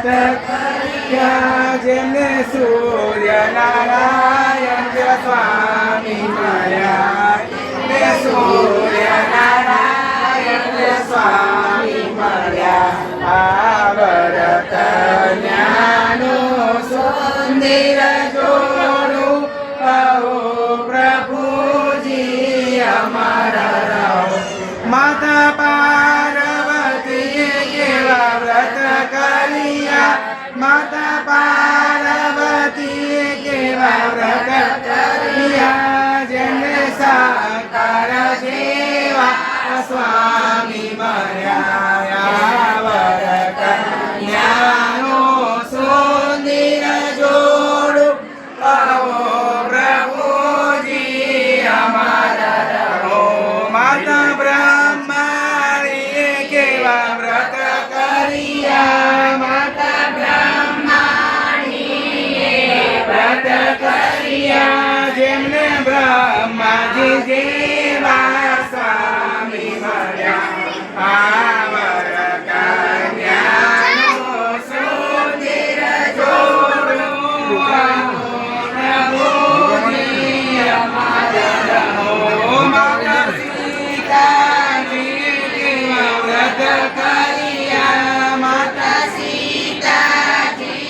વ્રત કર્યા જેમને સૂર્યનારાયણ સ્વામી મળ્યા ને સૂર્યનારાયણ સ્વામી મળ્યા આ વ્રત જ્ઞાનું સુંદર જોડું કહો પ્રભુજી અમારા રહો માતા પાર્વતીએ કેવા વ્રત કર્યા માતા પાર્વતીએ કેવા વ્રત કર્યા જેને સાકાર જેવા સ્વામી મળ્યા વ્રત જ્ઞાનો સુંદર જોડું કહો પ્રભુજી અમારા રહો માતા બ્રહ્માણીએ કેવા વ્રત કર્યા માતા બ્રહ્માણીએ વ્રત કર્યા જેમને બ્રહ્માજી જેવા સ્વામી મળ્યા આ વ્રત જ્ઞાનો સુંદર જોડું પ્રભુજી અમારા રહો માતા સીતાજી કેવા વ્રત કર્યા માતા સીતાજી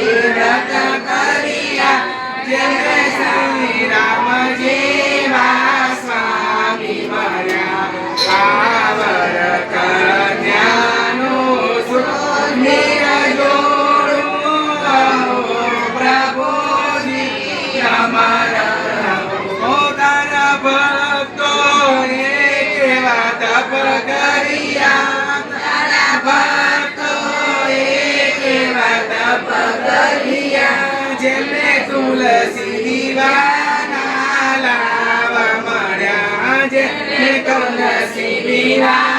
વ્રત કર્યા જેને શ્રી રામ જેવા સ્વામી મળ્યા આ વ્રત જ્ઞાનું સુંદર જોડું પ્રભુજી અમારા તારા ભક્તો કેવા તપ કર્યા તારા ભક્તો કેવા તપ કર્યા જેમને તુલસી દીવાના લાવા મળ્યા જેમને તુલસી દીવા